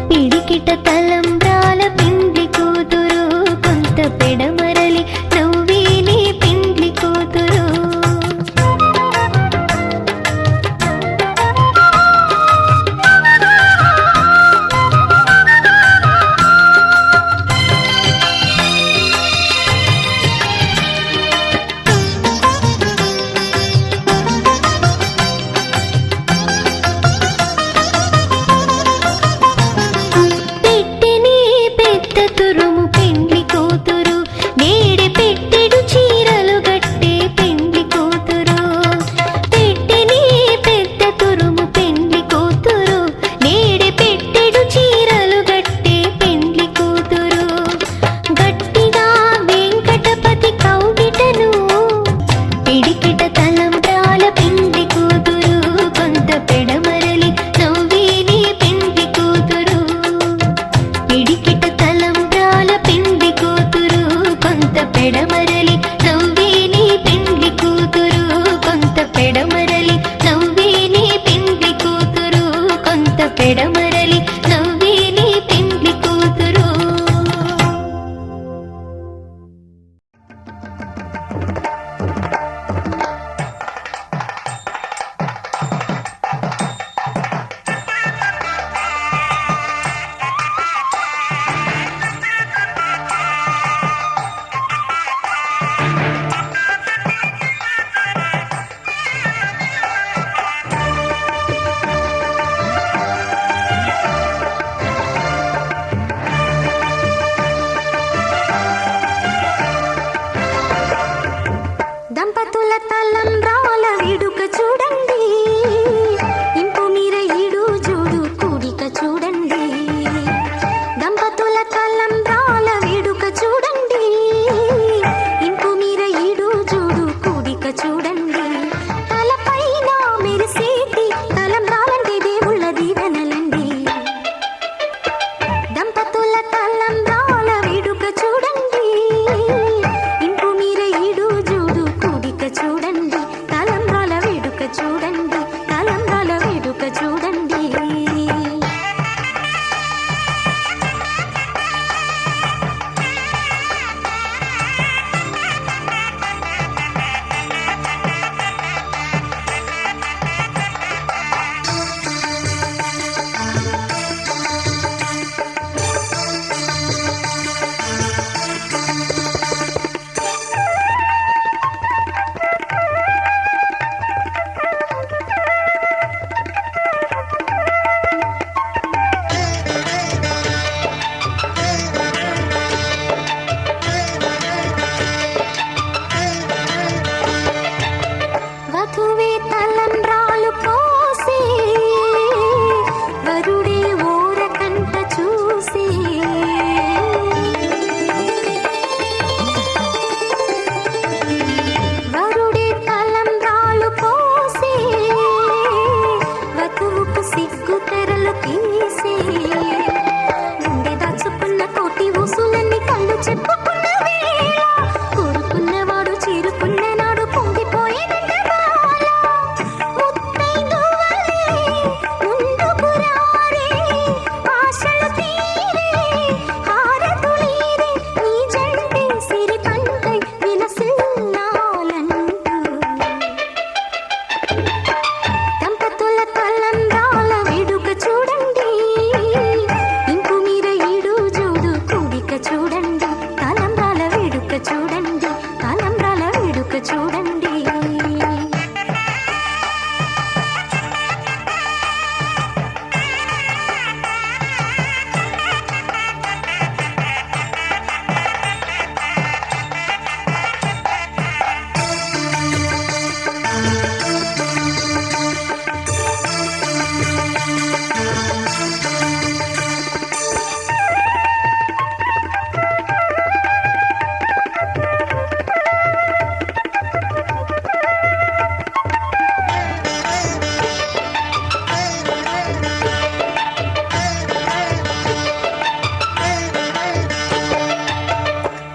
పిడికిట తలంబ్రాల పెండ్లి కూతురు కొంత పెడమరలి నవ్వేనే పెండ్లి కూతురు. పెట్టెడు చీరలు గట్టే పెండ్లి కూతురు. పెట్టెనే మనసులన్నీ కళ్ళు చెప్పుకున్న వేళ కోరుకున్నవాడు చేరుకున్న నాడు పొంగిపోయేదంట బాల ముత్తైదువలే ముందుకు రారే ఆశలు తీరే హారతులీరే నీ జంటే సిరి పంటై విలసిల్లాలంటూ దంపతుల తలంబ్రాల వేడుక చూడండి ఇంకు మీర ఈడు జోడు కూడిక చూడండి తలంబ్రాల వేడుక చూడండి తలంబ్రాల వేడుక చూడండి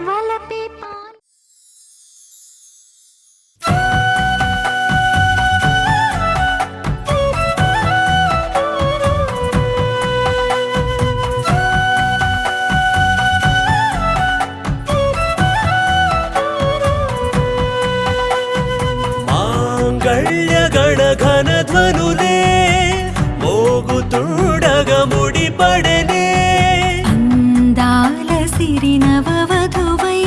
వలపే పాన్ మాంగళ్య గణఘన ధ్వనులే మోగుతుండగ ముడిపడనే అందాల సిరినవవధువై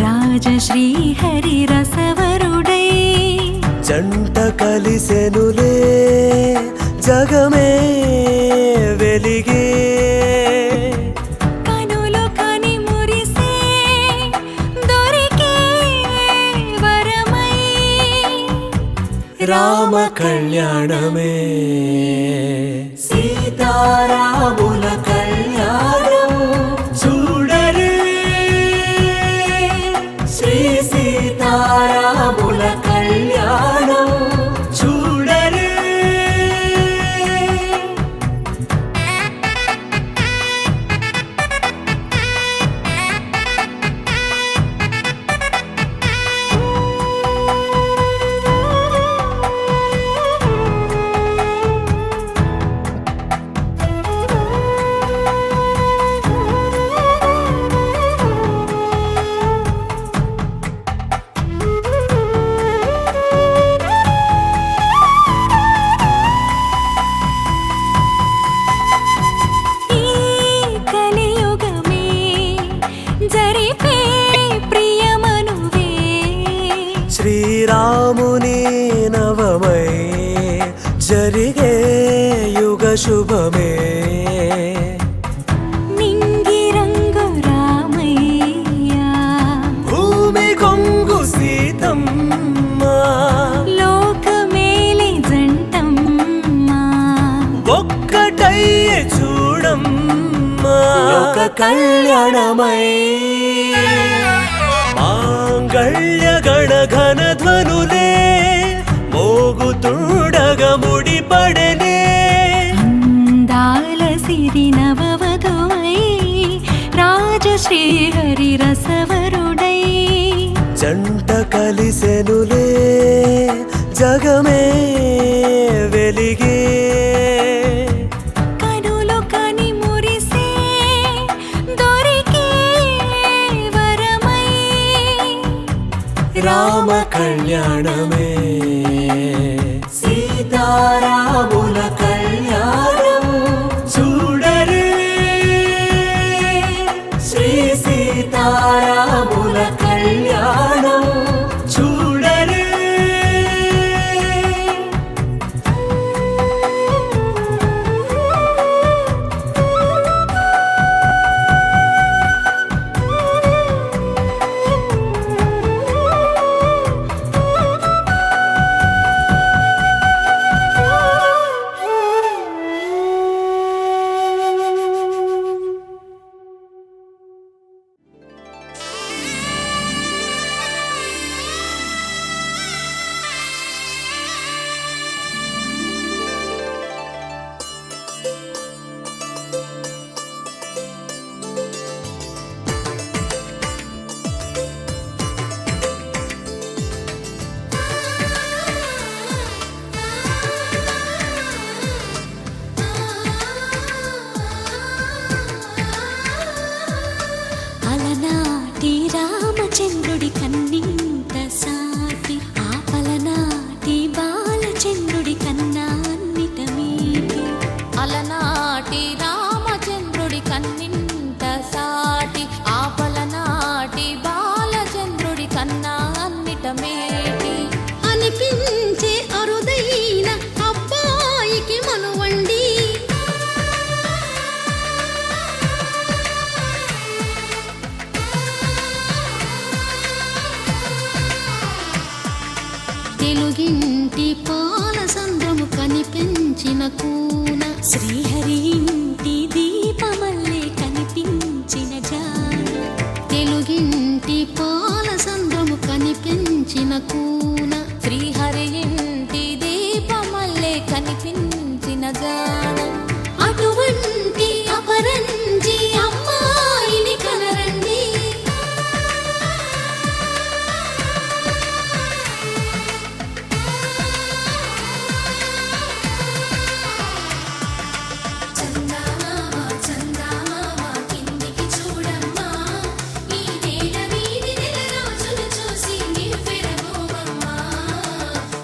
రాజశ్రీహరి రసవరుడై జంట కలిసెనులే జగమే వెలిగే కనులు కని మురిసే దొరికే వరమై రామ కళ్యాణమే సీతారాముల కళ్యాణం చూడరే శ్రీ సీతారాముల కళ్యాణం చూడరే ఈ కలియుగమే జరిపే ప్రియమనువే శ్రీరాముని నవమై జరిగే యుగ శుభమే నింగి రంగు రామయ్యా భూమి కొంగు సీతమ్మ లోకమేలే జంటమ్మా ఒక్కటయ్యే చూడమ్మా లోక కళ్యాణమై మాంగళ్య గణఘన ధ్వనులే మోగుతుండగ ముడిపడనే అందాల సిరినవవధువై రాజశ్రీహరి రసవరుడై జంట కలిసెనులే జగమే వెలిగే కనులు కని మురిసే దొరికే వరమై రామ కళ్యాణమే సీతారాముల కళ్యాణం చూడరే శ్రీ సీతారాముల కళ్యాణం చూడరే కూన శ్రీహరి ఇంటి దీపమల్లే కనిపించిన జాన తెలుగింటి పాల సంద్రము కనిపించిన కూన శ్రీహరి ఇంటి దీపమల్లే కనిపించిన జాన అటువంటి అపరంజి అమ్మాయిని కనరండి చందమామ చందమామ కిందికి చూడమ్మా ఈ నేల వీధి నెల రోజులు చూసి నివ్వెరబోవమ్మా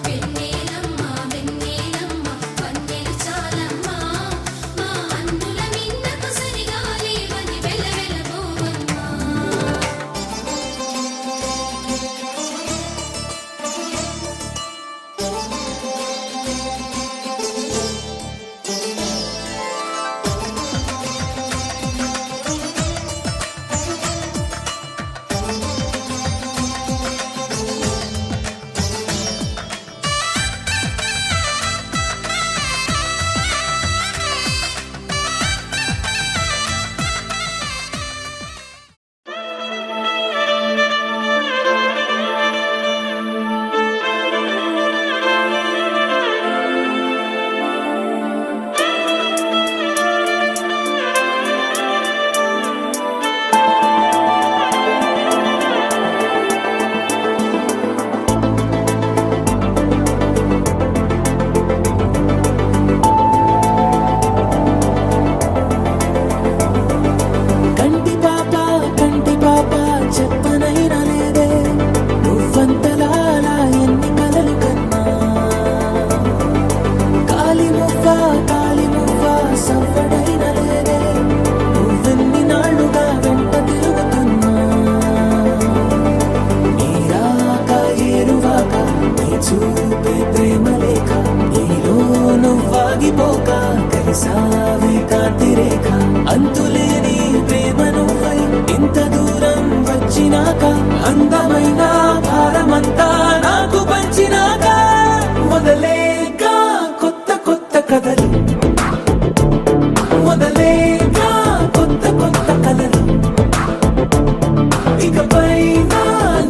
వెన్నెలమ్మ వెన్నెలమ్మ వన్నెలు చాలమ్మా మా అన్నుల మిన్నకు సరిగా లేవని వెలవెలబోవమ్మా కంటి పాప చెప్పనైనా లేదే నువ్వంతలా అలా ఎన్ని కలలు కన్నా కాలి మువ్వ సవ్వడైన లేదే నువ్వెన్ని నాళ్ళుగా వెంట తిరుగుతున్నా నీరాక ఏరువాక నీ చూపే ప్రేమ లేక నీలో నువ్వాగిపోక కలిసావే కాంతి రేఖ అంతులేని ప్రేమ నువ్వై ఇంత దూరం వచ్చినాక అందమైన భారమంతా నాకు పంచినాక మొదలేక కొత్త కొత్త కథలు మొదలేక కొత్త కొత్త కలలు ఇకపైన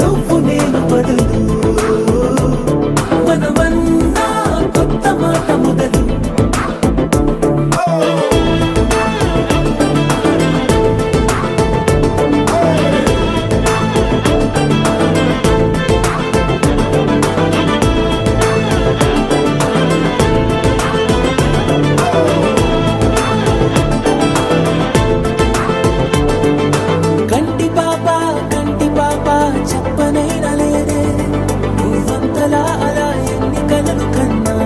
నువ్వు నేను బదులు మనమన్నా కొత్త మాట మొదలు కంటి పాప చెప్పనైనా లేదే నువ్వంతలా అలా ఎన్ని కలలు కన్నా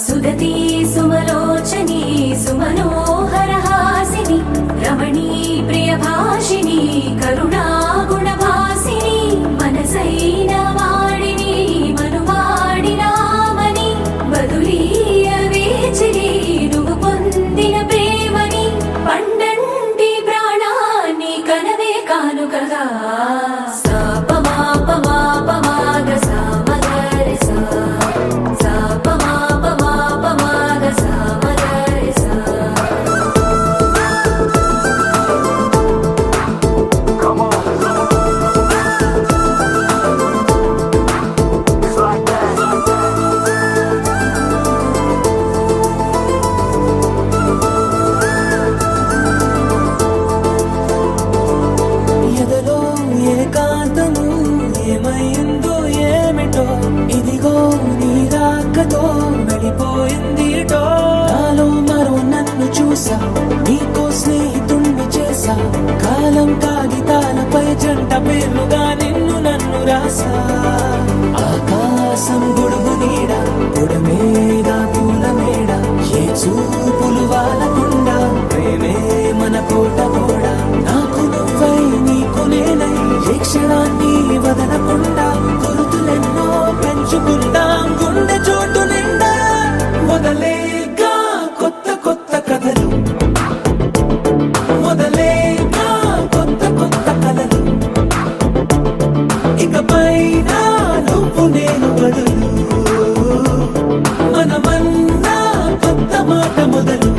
సుదతి సుమలోచని సుమనోహర హాసిని రమణీ ప్రియ భాషిని కరుణా గుణ భాసిని మనసైన వాడిని మనువాడినామని బదులీయ వేచిరి నువ్వు పొందిన ప్రేమని పండంటి ప్రాణాన్ని కనవే కానుకగా ఎదలో ఏకాంతము ఏమైందో ఏమిటో ఇదిగో నీ రాకతో వెళ్ళిపోయిందిటో నాలో మరో నన్ను చూసా నీకో స్నేహితుణ్ణి చేసా కాలం కాగితాలపై జంట పేర్లుగా నిన్ను నన్ను రాసా ఆకాశం గొడుగు నీడ పొడమేద పూల మేడ ఏ చూపులు వాలకుండా ప్రేమే మన కోట కూడా నాకు నువ్వై నీకు నేనై ఏ క్షణాన్ని వదలకుండా గుర్తు మొదలు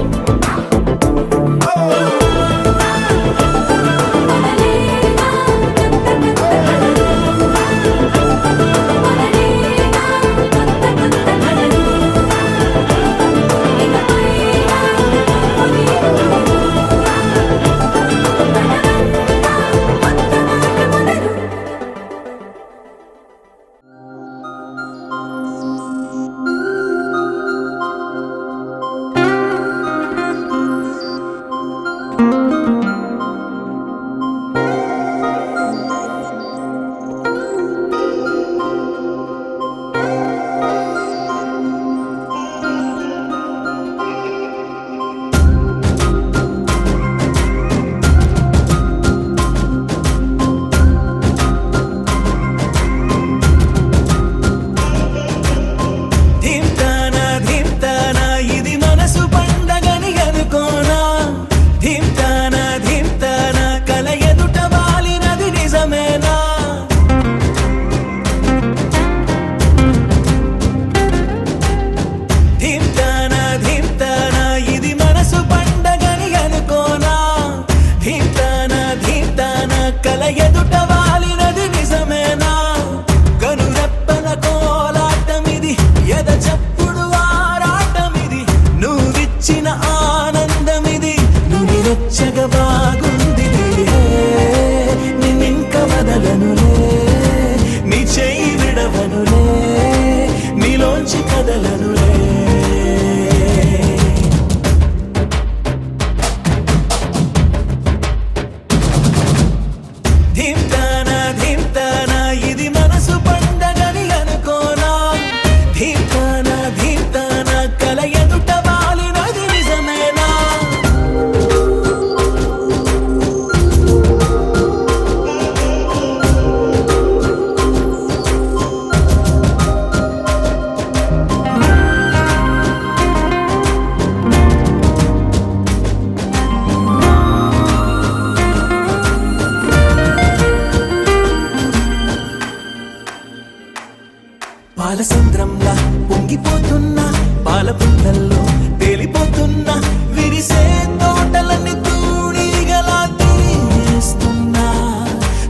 పాలసంద్రంలా పొంగిపోతున్నా పాల పుంతల్లో తేలిపోతున్నా విరిసే తోటలన్నీ తూణీగలా తీస్తున్నా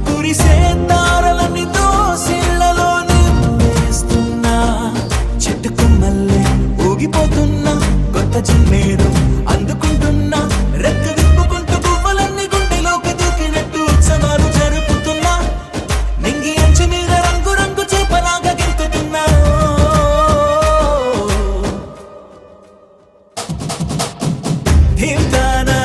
కురిసే తారలన్నీ దోసిళ్లలో నింపేస్తున్నా చెట్టు కొమ్మల్లే ఊగిపోతున్నా కొత్త జిమ్మేదో అందుకుంటున్నా రెక్క విప్పుకుంటూ పువ్వులన్నీ గుండెలోకి దూకినట్టు ఉత్సవాలు జరుపుతున్నా నింగి అంచు మీద రంగు రంగు చేపలాగా గెంతుతున్నా ధీమ్ తానా